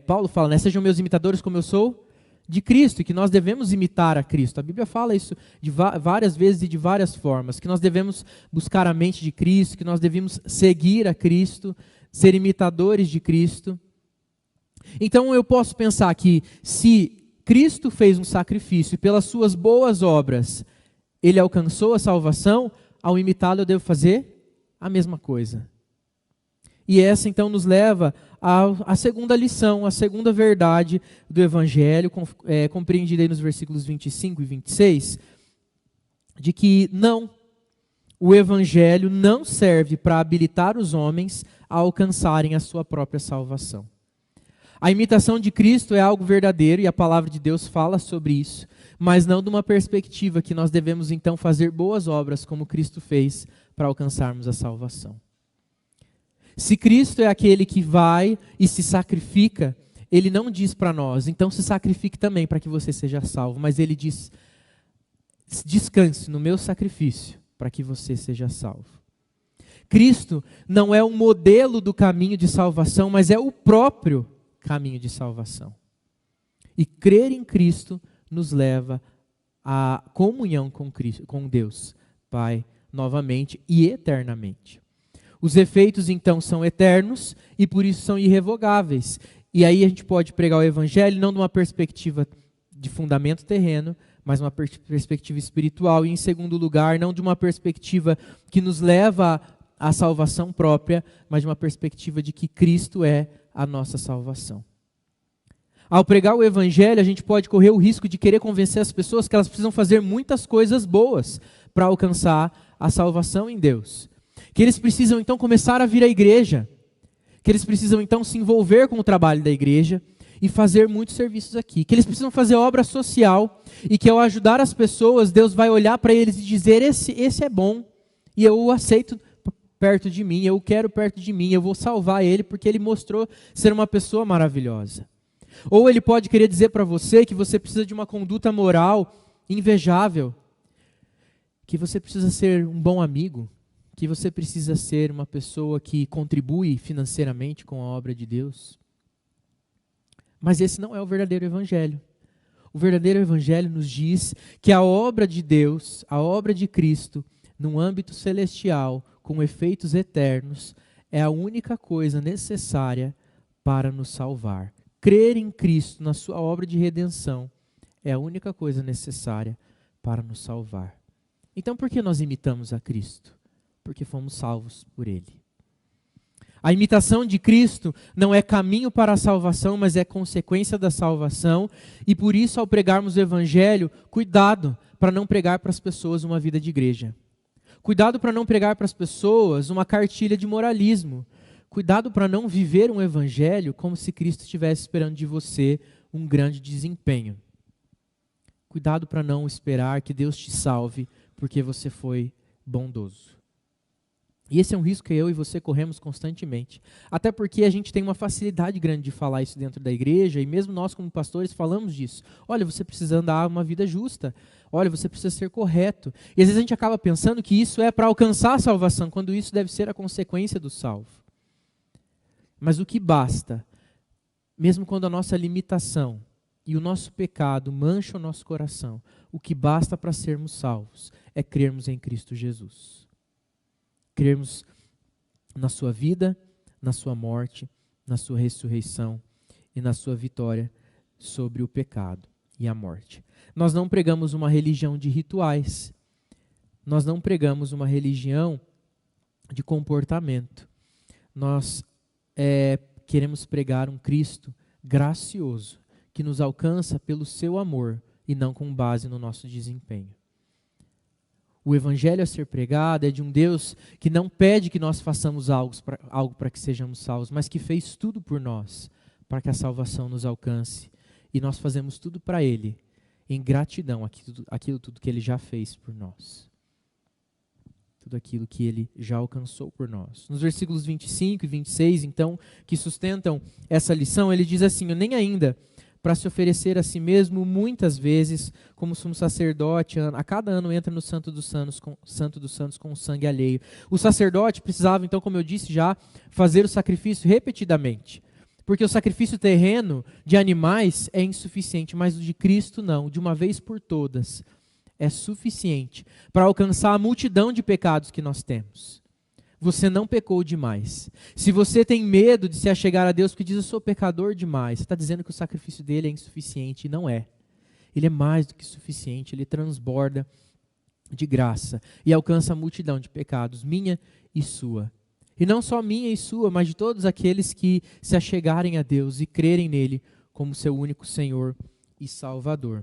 Paulo fala, né, sejam meus imitadores como eu sou de Cristo, e que nós devemos imitar a Cristo. A Bíblia fala isso de várias vezes e de várias formas, que nós devemos buscar a mente de Cristo, que nós devemos seguir a Cristo, ser imitadores de Cristo. Então eu posso pensar que se Cristo fez um sacrifício e pelas suas boas obras ele alcançou a salvação, ao imitá-lo eu devo fazer a mesma coisa. E essa então nos leva à segunda lição, à segunda verdade do Evangelho, compreendida aí nos versículos 25 e 26, de que o Evangelho não serve para habilitar os homens a alcançarem a sua própria salvação. A imitação de Cristo é algo verdadeiro e a palavra de Deus fala sobre isso, mas não de uma perspectiva que nós devemos então fazer boas obras como Cristo fez para alcançarmos a salvação. Se Cristo é aquele que vai e se sacrifica, ele não diz para nós, então se sacrifique também para que você seja salvo, mas ele diz, descanse no meu sacrifício para que você seja salvo. Cristo não é um modelo do caminho de salvação, mas é o próprio caminho de salvação. E crer em Cristo nos leva à comunhão com Cristo, com Deus, Pai, novamente e eternamente. Os efeitos, então, são eternos e por isso são irrevogáveis. E aí a gente pode pregar o Evangelho não de uma perspectiva de fundamento terreno, mas uma perspectiva espiritual. E, em segundo lugar, não de uma perspectiva que nos leva à salvação própria, mas de uma perspectiva de que Cristo é a nossa salvação. Ao pregar o Evangelho, a gente pode correr o risco de querer convencer as pessoas que elas precisam fazer muitas coisas boas para alcançar a salvação em Deus. Que eles precisam então começar a vir à igreja, que eles precisam então se envolver com o trabalho da igreja, e fazer muitos serviços aqui. Que eles precisam fazer obra social e que ao ajudar as pessoas, Deus vai olhar para eles e dizer, esse é bom e eu o aceito perto de mim, eu o quero perto de mim, eu vou salvar ele porque ele mostrou ser uma pessoa maravilhosa. Ou ele pode querer dizer para você que você precisa de uma conduta moral invejável, que você precisa ser um bom amigo, que você precisa ser uma pessoa que contribui financeiramente com a obra de Deus. Mas esse não é o verdadeiro evangelho. O verdadeiro evangelho nos diz que a obra de Deus, a obra de Cristo, num âmbito celestial, com efeitos eternos, é a única coisa necessária para nos salvar. Crer em Cristo, na sua obra de redenção, é a única coisa necessária para nos salvar. Então por que nós imitamos a Cristo? Porque fomos salvos por Ele. A imitação de Cristo não é caminho para a salvação, mas é consequência da salvação. E por isso, ao pregarmos o Evangelho, cuidado para não pregar para as pessoas uma vida de igreja. Cuidado para não pregar para as pessoas uma cartilha de moralismo. Cuidado para não viver um Evangelho como se Cristo estivesse esperando de você um grande desempenho. Cuidado para não esperar que Deus te salve porque você foi bondoso. E esse é um risco que eu e você corremos constantemente. Até porque a gente tem uma facilidade grande de falar isso dentro da igreja, e mesmo nós como pastores falamos disso. Olha, você precisa andar uma vida justa. Olha, você precisa ser correto. E às vezes a gente acaba pensando que isso é para alcançar a salvação, quando isso deve ser a consequência do salvo. Mas o que basta, mesmo quando a nossa limitação e o nosso pecado mancham o nosso coração, o que basta para sermos salvos é crermos em Cristo Jesus. Crermos na sua vida, na sua morte, na sua ressurreição e na sua vitória sobre o pecado e a morte. Nós não pregamos uma religião de rituais. Nós não pregamos uma religião de comportamento. Nós queremos pregar um Cristo gracioso, que nos alcança pelo seu amor e não com base no nosso desempenho. O evangelho a ser pregado é de um Deus que não pede que nós façamos algo para que sejamos salvos, mas que fez tudo por nós, para que a salvação nos alcance. E nós fazemos tudo para Ele, em gratidão aquilo tudo que Ele já fez por nós. Tudo aquilo que Ele já alcançou por nós. Nos versículos 25 e 26, então, que sustentam essa lição, ele diz assim, nem ainda para se oferecer a si mesmo muitas vezes, como sumo sacerdote, a cada ano entra no Santo dos Santos com sangue alheio. O sacerdote precisava, então, como eu disse já, fazer o sacrifício repetidamente. Porque o sacrifício terreno de animais é insuficiente, mas o de Cristo não, de uma vez por todas, é suficiente para alcançar a multidão de pecados que nós temos. Você não pecou demais. Se você tem medo de se achegar a Deus porque diz, eu sou pecador demais, você está dizendo que o sacrifício dele é insuficiente, e não é. Ele é mais do que suficiente, ele transborda de graça e alcança a multidão de pecados, minha e sua. E não só minha e sua, mas de todos aqueles que se achegarem a Deus e crerem nele como seu único Senhor e Salvador.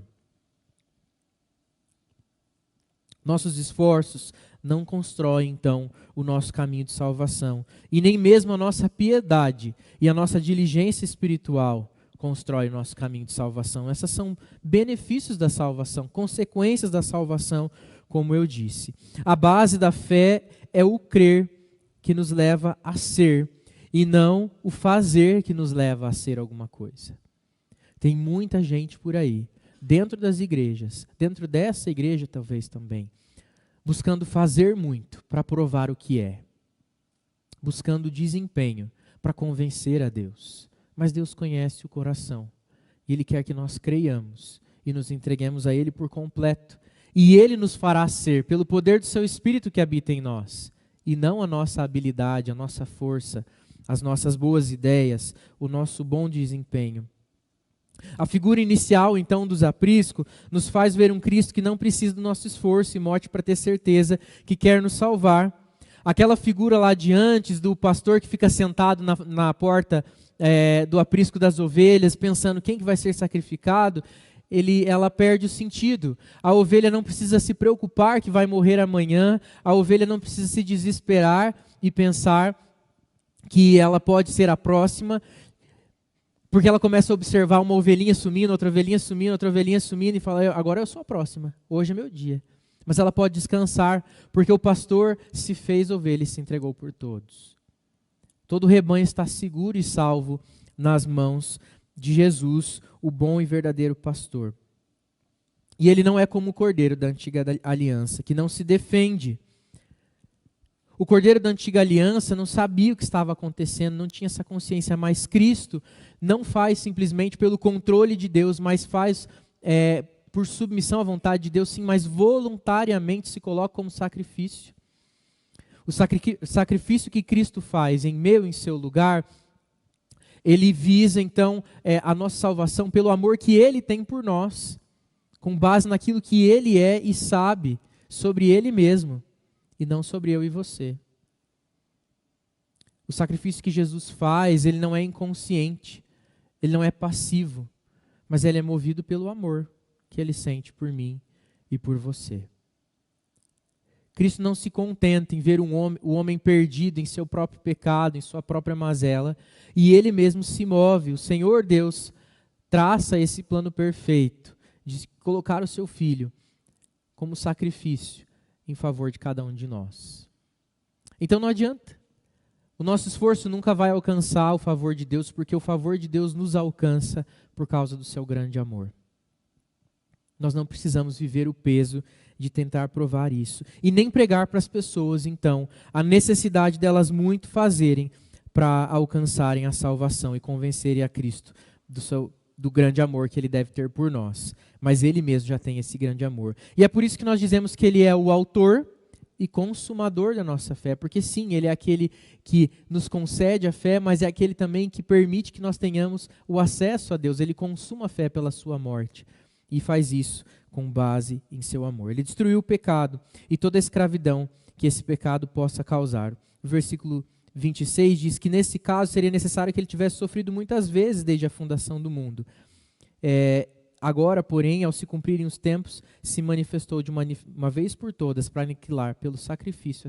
Nossos esforços não constroem, então, o nosso caminho de salvação. E nem mesmo a nossa piedade e a nossa diligência espiritual constrói o nosso caminho de salvação. Essas são benefícios da salvação, consequências da salvação, como eu disse. A base da fé é o crer que nos leva a ser, e não o fazer que nos leva a ser alguma coisa. Tem muita gente por aí, dentro das igrejas, dentro dessa igreja talvez também, buscando fazer muito para provar o que é, buscando desempenho para convencer a Deus. Mas Deus conhece o coração e Ele quer que nós creiamos e nos entreguemos a Ele por completo. E Ele nos fará ser, pelo poder do Seu Espírito que habita em nós, e não a nossa habilidade, a nossa força, as nossas boas ideias, o nosso bom desempenho. A figura inicial, então, dos aprisco nos faz ver um Cristo que não precisa do nosso esforço e morte para ter certeza que quer nos salvar. Aquela figura lá de antes, do pastor que fica sentado na porta do aprisco das ovelhas, pensando quem que vai ser sacrificado, ela perde o sentido. A ovelha não precisa se preocupar que vai morrer amanhã, a ovelha não precisa se desesperar e pensar que ela pode ser a próxima. Porque ela começa a observar uma ovelhinha sumindo, outra ovelhinha sumindo, outra ovelhinha sumindo e fala, agora eu sou a próxima, hoje é meu dia. Mas ela pode descansar, porque o pastor se fez ovelha e se entregou por todos. Todo o rebanho está seguro e salvo nas mãos de Jesus, o bom e verdadeiro pastor. E ele não é como o cordeiro da antiga aliança, que não se defende. O cordeiro da antiga aliança não sabia o que estava acontecendo, não tinha essa consciência, mas Cristo não faz simplesmente pelo controle de Deus, mas faz por submissão à vontade de Deus, sim, mas voluntariamente se coloca como sacrifício. O sacrifício que Cristo faz em meu e em seu lugar, ele visa então a nossa salvação pelo amor que Ele tem por nós, com base naquilo que Ele é e sabe sobre Ele mesmo, e não sobre eu e você. O sacrifício que Jesus faz, ele não é inconsciente, ele não é passivo, mas ele é movido pelo amor que ele sente por mim e por você. Cristo não se contenta em ver o homem perdido em seu próprio pecado, em sua própria mazela, e ele mesmo se move. O Senhor Deus traça esse plano perfeito de colocar o seu Filho como sacrifício em favor de cada um de nós. Então não adianta. O nosso esforço nunca vai alcançar o favor de Deus, porque o favor de Deus nos alcança por causa do seu grande amor. Nós não precisamos viver o peso de tentar provar isso. E nem pregar para as pessoas, então, a necessidade delas muito fazerem para alcançarem a salvação e convencerem a Cristo do grande amor que Ele deve ter por nós. Mas Ele mesmo já tem esse grande amor. E é por isso que nós dizemos que Ele é o autor e consumador da nossa fé. Porque sim, Ele é aquele que nos concede a fé, mas é aquele também que permite que nós tenhamos o acesso a Deus. Ele consuma a fé pela sua morte. E faz isso com base em seu amor. Ele destruiu o pecado e toda a escravidão que esse pecado possa causar. O versículo 26 diz que nesse caso seria necessário que ele tivesse sofrido muitas vezes desde a fundação do mundo. Agora, porém, ao se cumprirem os tempos, se manifestou de uma vez por todas para aniquilar pelo sacrifício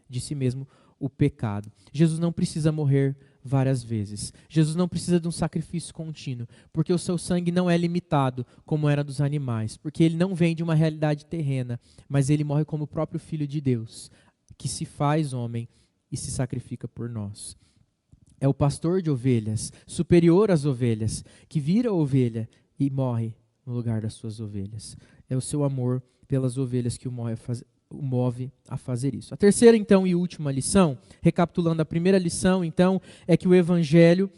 de si mesmo o pecado. Jesus não precisa morrer várias vezes. Jesus não precisa de um sacrifício contínuo, porque o seu sangue não é limitado como era dos animais, porque ele não vem de uma realidade terrena, mas ele morre como o próprio Filho de Deus, que se faz homem e se sacrifica por nós. É o pastor de ovelhas, superior às ovelhas, que vira ovelha e morre no lugar das suas ovelhas. É o seu amor pelas ovelhas que o move a fazer isso. A terceira, então, e última lição, recapitulando a primeira lição, então, é que o Evangelho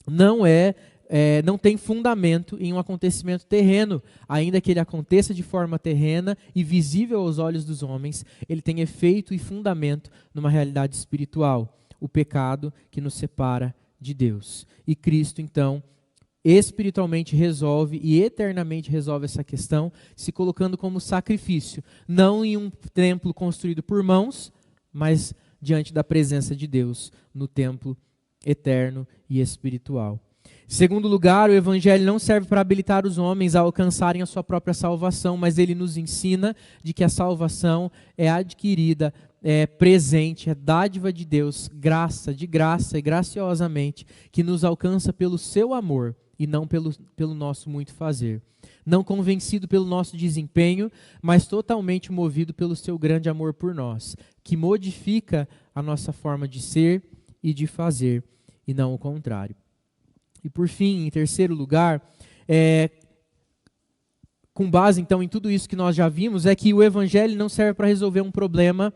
não tem fundamento em um acontecimento terreno, ainda que ele aconteça de forma terrena e visível aos olhos dos homens, ele tem efeito e fundamento numa realidade espiritual, o pecado que nos separa de Deus. E Cristo, então, espiritualmente resolve e eternamente resolve essa questão, se colocando como sacrifício, não em um templo construído por mãos, mas diante da presença de Deus, no templo eterno e espiritual. Em segundo lugar, o Evangelho não serve para habilitar os homens a alcançarem a sua própria salvação, mas ele nos ensina de que a salvação é adquirida, é presente, é dádiva de Deus, de graça e graciosamente, que nos alcança pelo seu amor, e não pelo nosso muito fazer. Não convencido pelo nosso desempenho, mas totalmente movido pelo seu grande amor por nós, que modifica a nossa forma de ser e de fazer, e não o contrário. E por fim, em terceiro lugar, com base então em tudo isso que nós já vimos, é que o Evangelho não serve para resolver um problema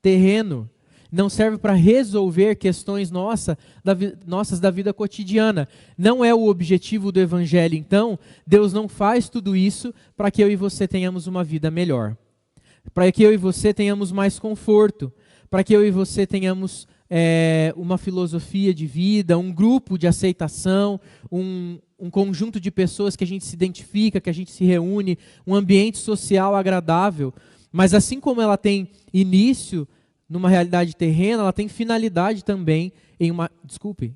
terreno, não serve para resolver questões nossas da vida cotidiana. Não é o objetivo do Evangelho, então. Deus não faz tudo isso para que eu e você tenhamos uma vida melhor, para que eu e você tenhamos mais conforto, para que eu e você tenhamos uma filosofia de vida, um grupo de aceitação, um conjunto de pessoas que a gente se identifica, que a gente se reúne, um ambiente social agradável. Mas assim como ela tem início numa realidade terrena, ela tem finalidade também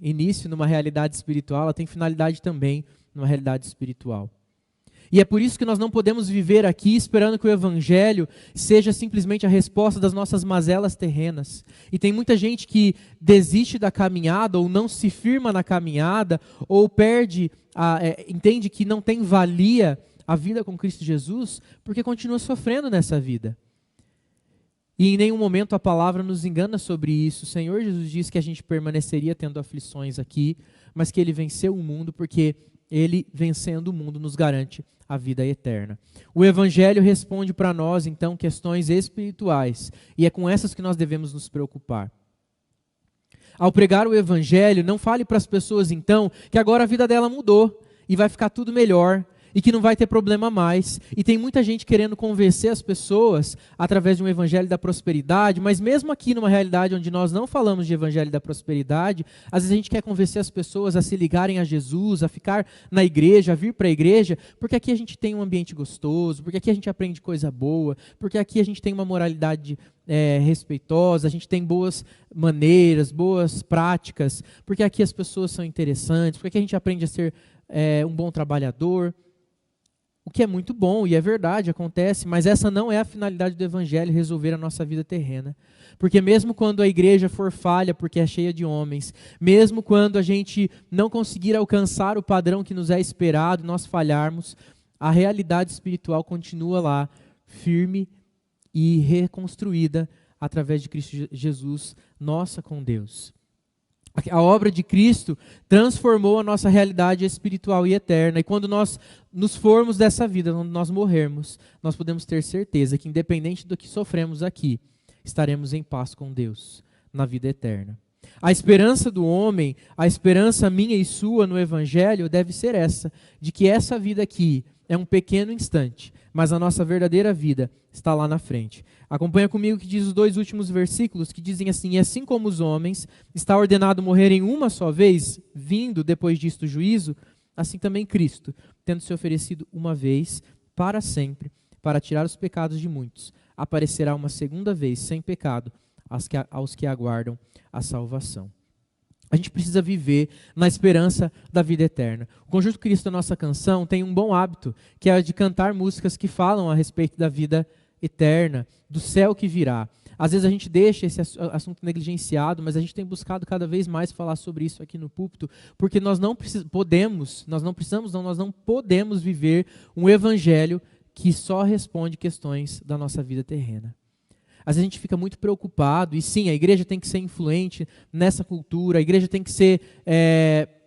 início numa realidade espiritual, ela tem finalidade também numa realidade espiritual. E é por isso que nós não podemos viver aqui esperando que o Evangelho seja simplesmente a resposta das nossas mazelas terrenas. E tem muita gente que desiste da caminhada, ou não se firma na caminhada, ou entende que não tem valia a vida com Cristo Jesus, porque continua sofrendo nessa vida. E em nenhum momento a palavra nos engana sobre isso. O Senhor Jesus diz que a gente permaneceria tendo aflições aqui, mas que Ele venceu o mundo, porque Ele, vencendo o mundo, nos garante a vida eterna. O Evangelho responde para nós, então, questões espirituais, e é com essas que nós devemos nos preocupar. Ao pregar o Evangelho, não fale para as pessoas, então, que agora a vida dela mudou, e vai ficar tudo melhor, e que não vai ter problema mais. E tem muita gente querendo convencer as pessoas através de um evangelho da prosperidade, mas mesmo aqui numa realidade onde nós não falamos de evangelho da prosperidade, às vezes a gente quer convencer as pessoas a se ligarem a Jesus, a ficar na igreja, a vir para a igreja, porque aqui a gente tem um ambiente gostoso, porque aqui a gente aprende coisa boa, porque aqui a gente tem uma moralidade respeitosa, a gente tem boas maneiras, boas práticas, porque aqui as pessoas são interessantes, porque aqui a gente aprende a ser um bom trabalhador. O que é muito bom, e é verdade, acontece, mas essa não é a finalidade do Evangelho, resolver a nossa vida terrena. Porque mesmo quando a igreja for falha, porque é cheia de homens, mesmo quando a gente não conseguir alcançar o padrão que nos é esperado, nós falharmos, a realidade espiritual continua lá, firme e reconstruída através de Cristo Jesus, nossa com Deus. A obra de Cristo transformou a nossa realidade espiritual e eterna. E quando nós nos formos dessa vida, quando nós morrermos, nós podemos ter certeza que, independente do que sofremos aqui, estaremos em paz com Deus na vida eterna. A esperança do homem, a esperança minha e sua no Evangelho deve ser essa, de que essa vida aqui é um pequeno instante, mas a nossa verdadeira vida está lá na frente. Acompanha comigo que diz os 2 últimos versículos, que dizem assim: e assim como os homens está ordenado morrerem uma só vez, vindo depois disto o juízo, assim também Cristo, tendo se oferecido uma vez, para sempre, para tirar os pecados de muitos, aparecerá uma segunda vez, sem pecado, aos que aguardam a salvação. A gente precisa viver na esperança da vida eterna. O Conjunto Cristo da Nossa Canção tem um bom hábito, que é de cantar músicas que falam a respeito da vida eterna, do céu que virá. Às vezes a gente deixa esse assunto negligenciado, mas a gente tem buscado cada vez mais falar sobre isso aqui no púlpito, porque nós não podemos viver um evangelho que só responde questões da nossa vida terrena. Às vezes a gente fica muito preocupado, e sim, a igreja tem que ser influente nessa cultura, a igreja tem que ser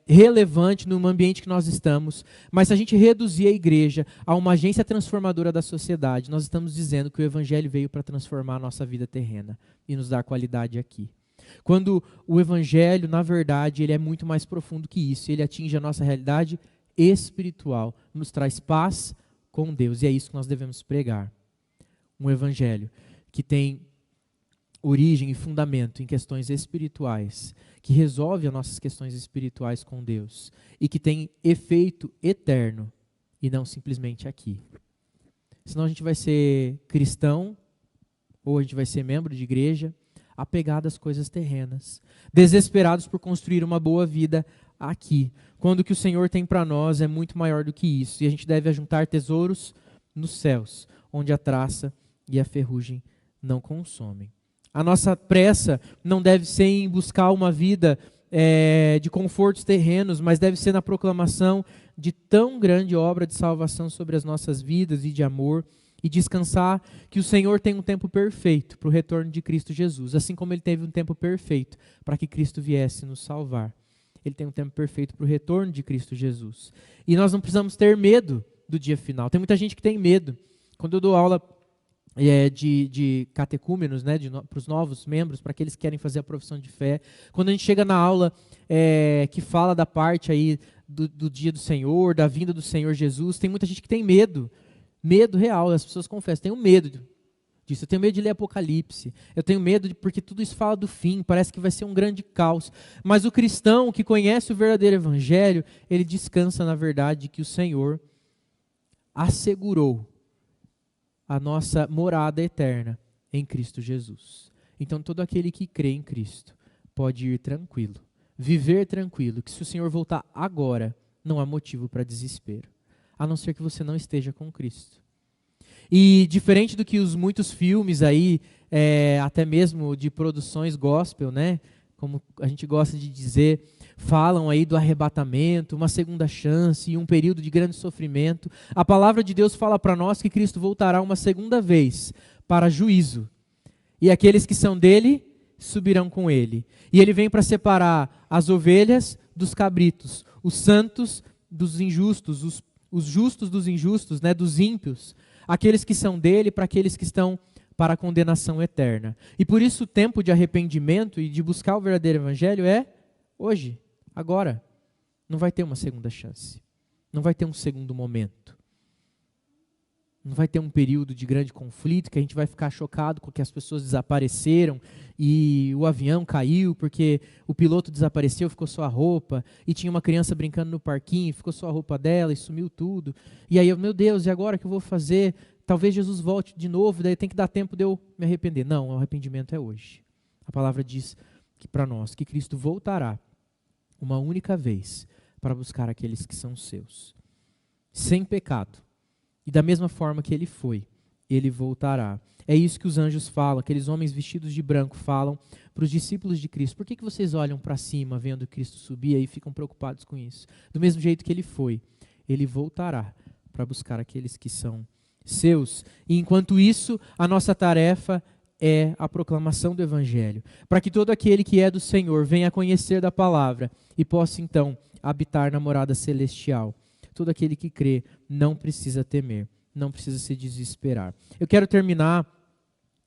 relevante no ambiente que nós estamos, mas se a gente reduzir a igreja a uma agência transformadora da sociedade, nós estamos dizendo que o evangelho veio para transformar a nossa vida terrena e nos dar qualidade aqui. Quando o evangelho, na verdade, ele é muito mais profundo que isso, ele atinge a nossa realidade espiritual, nos traz paz com Deus, e é isso que nós devemos pregar. Um evangelho que tem origem e fundamento em questões espirituais, que resolve as nossas questões espirituais com Deus e que tem efeito eterno e não simplesmente aqui. Senão a gente vai ser cristão ou a gente vai ser membro de igreja apegado às coisas terrenas, desesperados por construir uma boa vida aqui, quando o que o Senhor tem para nós é muito maior do que isso, e a gente deve ajuntar tesouros nos céus, onde a traça e a ferrugem não consomem. A nossa pressa não deve ser em buscar uma vida de confortos terrenos, mas deve ser na proclamação de tão grande obra de salvação sobre as nossas vidas e de amor, e descansar que o Senhor tem um tempo perfeito para o retorno de Cristo Jesus, assim como Ele teve um tempo perfeito para que Cristo viesse nos salvar. Ele tem um tempo perfeito para o retorno de Cristo Jesus. E nós não precisamos ter medo do dia final. Tem muita gente que tem medo. Quando eu dou aula de catecúmenos, né, para os novos membros, para aqueles que querem fazer a profissão de fé. Quando a gente chega na aula que fala da parte aí do dia do Senhor, da vinda do Senhor Jesus, tem muita gente que tem medo real, as pessoas confessam, tenho medo disso, eu tenho medo de ler Apocalipse, eu tenho medo porque tudo isso fala do fim, parece que vai ser um grande caos, mas o cristão que conhece o verdadeiro evangelho, ele descansa na verdade que o Senhor assegurou a nossa morada eterna em Cristo Jesus. Então todo aquele que crê em Cristo pode ir tranquilo, viver tranquilo, que se o Senhor voltar agora, não há motivo para desespero. a não ser que você não esteja com Cristo. E diferente do que os muitos filmes aí, até mesmo de produções gospel, né, como a gente gosta de dizer, falam aí do arrebatamento, uma segunda chance e um período de grande sofrimento, a palavra de Deus fala para nós que Cristo voltará uma segunda vez para juízo. E aqueles que são dele subirão com ele. E ele vem para separar as ovelhas dos cabritos, os santos dos injustos, os justos dos injustos, né, dos ímpios, aqueles que são dele para aqueles que estão para a condenação eterna. E por isso o tempo de arrependimento e de buscar o verdadeiro evangelho é hoje, agora. Não vai ter uma segunda chance. Não vai ter um segundo momento. Não vai ter um período de grande conflito que a gente vai ficar chocado com que as pessoas desapareceram e o avião caiu porque o piloto desapareceu, ficou só a roupa, e tinha uma criança brincando no parquinho, ficou só a roupa dela e sumiu tudo. E aí, meu Deus, e agora o que eu vou fazer? Talvez Jesus volte de novo, daí tem que dar tempo de eu me arrepender. Não, o arrependimento é hoje. A palavra diz que para nós, que Cristo voltará uma única vez para buscar aqueles que são seus, sem pecado. E da mesma forma que ele foi, ele voltará. É isso que os anjos falam, aqueles homens vestidos de branco falam para os discípulos de Cristo. Por que vocês olham para cima vendo Cristo subir e ficam preocupados com isso? Do mesmo jeito que ele foi, ele voltará para buscar aqueles que são seus. E enquanto isso, a nossa tarefa é a proclamação do Evangelho, para que todo aquele que é do Senhor venha a conhecer da palavra e possa então habitar na morada celestial. Todo aquele que crê não precisa temer, não precisa se desesperar. Eu quero terminar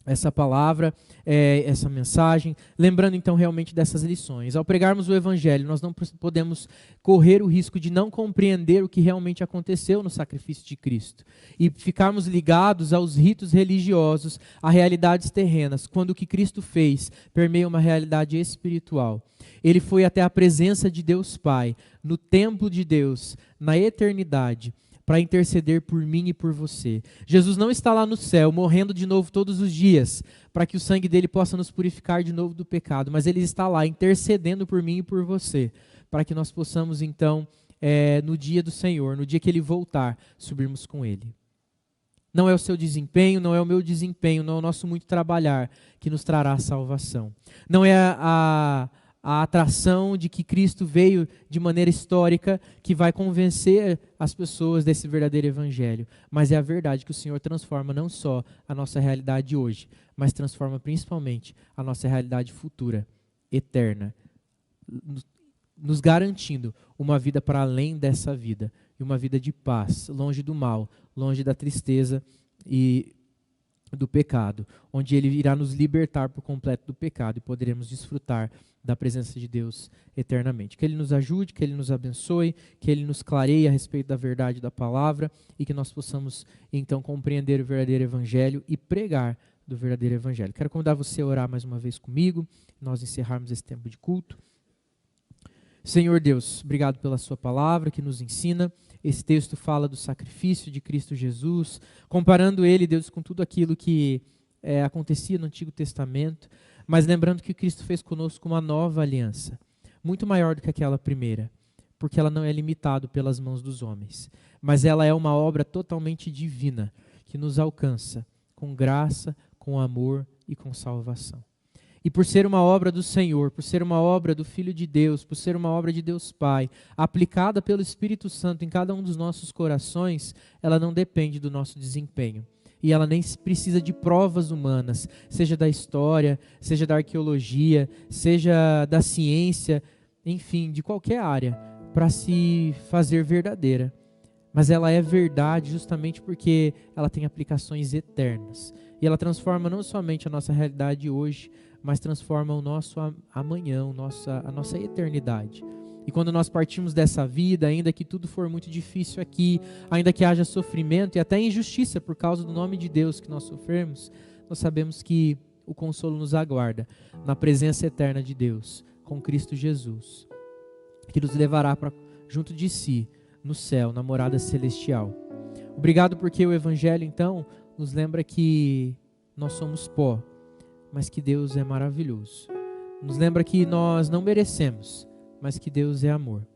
essa palavra, essa mensagem, lembrando então realmente dessas lições. Ao pregarmos o Evangelho, nós não podemos correr o risco de não compreender o que realmente aconteceu no sacrifício de Cristo e ficarmos ligados aos ritos religiosos, a realidades terrenas, quando o que Cristo fez permeia uma realidade espiritual. Ele foi até a presença de Deus Pai, no templo de Deus, na eternidade, para interceder por mim e por você. Jesus não está lá no céu, morrendo de novo todos os dias, para que o sangue dele possa nos purificar de novo do pecado, mas ele está lá intercedendo por mim e por você, para que nós possamos então, no dia do Senhor, no dia que ele voltar, subirmos com ele. Não é o seu desempenho, não é o meu desempenho, não é o nosso muito trabalhar que nos trará a salvação. Não é a atração de que Cristo veio de maneira histórica que vai convencer as pessoas desse verdadeiro evangelho, mas é a verdade que o Senhor transforma não só a nossa realidade hoje, mas transforma principalmente a nossa realidade futura, eterna, nos garantindo uma vida para além dessa vida, e uma vida de paz, longe do mal, longe da tristeza e do pecado, onde ele irá nos libertar por completo do pecado e poderemos desfrutar da presença de Deus eternamente. Que ele nos ajude, que ele nos abençoe, que ele nos clareie a respeito da verdade da palavra e que nós possamos então compreender o verdadeiro evangelho e pregar do verdadeiro evangelho. Quero convidar você a orar mais uma vez comigo, nós encerrarmos esse tempo de culto. Senhor Deus, obrigado pela sua palavra que nos ensina. Esse texto fala do sacrifício de Cristo Jesus, comparando ele, Deus, com tudo aquilo que acontecia no Antigo Testamento, mas lembrando que Cristo fez conosco uma nova aliança, muito maior do que aquela primeira, porque ela não é limitada pelas mãos dos homens, mas ela é uma obra totalmente divina, que nos alcança com graça, com amor e com salvação. E por ser uma obra do Senhor, por ser uma obra do Filho de Deus, por ser uma obra de Deus Pai, aplicada pelo Espírito Santo em cada um dos nossos corações, ela não depende do nosso desempenho. E ela nem precisa de provas humanas, seja da história, seja da arqueologia, seja da ciência, enfim, de qualquer área, para se fazer verdadeira. Mas ela é verdade justamente porque ela tem aplicações eternas. E ela transforma não somente a nossa realidade hoje, mas transforma o nosso amanhã, a nossa eternidade. E quando nós partimos dessa vida, ainda que tudo for muito difícil aqui, ainda que haja sofrimento e até injustiça por causa do nome de Deus que nós sofremos, nós sabemos que o consolo nos aguarda na presença eterna de Deus, com Cristo Jesus, que nos levará para junto de si, no céu, na morada celestial. Obrigado porque o Evangelho, então, nos lembra que nós somos pó, mas que Deus é maravilhoso. Nos lembra que nós não merecemos, mas que Deus é amor.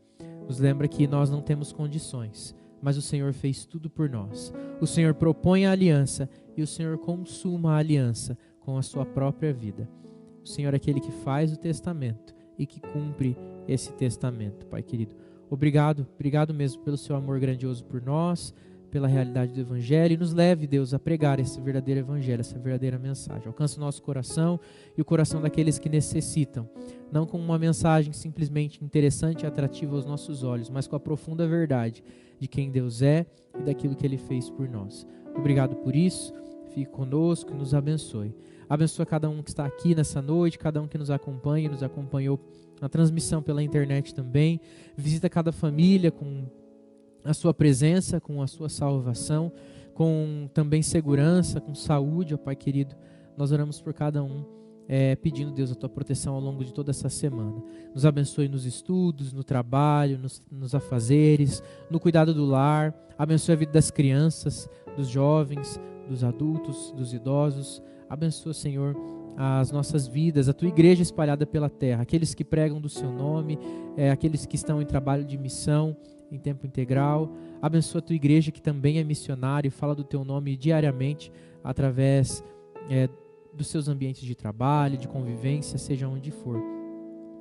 Nos lembra que nós não temos condições, mas o Senhor fez tudo por nós. O Senhor propõe a aliança e o Senhor consuma a aliança com a sua própria vida. O Senhor é aquele que faz o testamento e que cumpre esse testamento, Pai querido. Obrigado mesmo pelo seu amor grandioso por nós, pela realidade do Evangelho, e nos leve, Deus, a pregar esse verdadeiro Evangelho, essa verdadeira mensagem. Alcance o nosso coração e o coração daqueles que necessitam, não com uma mensagem simplesmente interessante e atrativa aos nossos olhos, mas com a profunda verdade de quem Deus é e daquilo que Ele fez por nós. Obrigado por isso, fique conosco e nos abençoe. Abençoa cada um que está aqui nessa noite, cada um que nos acompanha e nos acompanhou na transmissão pela internet também. Visita cada família com a sua presença, com a sua salvação, com também segurança, com saúde, ó Pai querido. Nós oramos por cada um, pedindo, Deus, a Tua proteção ao longo de toda essa semana. Nos abençoe nos estudos, no trabalho, nos afazeres, no cuidado do lar. Abençoe a vida das crianças, dos jovens, dos adultos, dos idosos. Abençoa, Senhor, as nossas vidas, a Tua igreja espalhada pela terra, aqueles que pregam do Seu nome, aqueles que estão em trabalho de missão, em tempo integral. Abençoa a Tua igreja que também é missionária e fala do Teu nome diariamente através dos seus ambientes de trabalho, de convivência, seja onde for.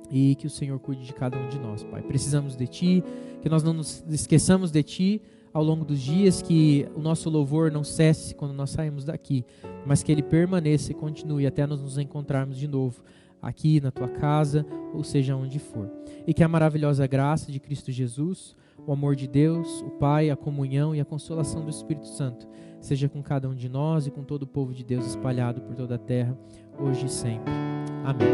E que o Senhor cuide de cada um de nós, Pai. Precisamos de Ti, que nós não nos esqueçamos de Ti ao longo dos dias, que o nosso louvor não cesse quando nós saímos daqui, mas que ele permaneça e continue até nós nos encontrarmos de novo aqui na Tua casa, ou seja, onde for. E que a maravilhosa graça de Cristo Jesus, o amor de Deus, o Pai, a comunhão e a consolação do Espírito Santo seja com cada um de nós e com todo o povo de Deus espalhado por toda a terra, hoje e sempre. Amém.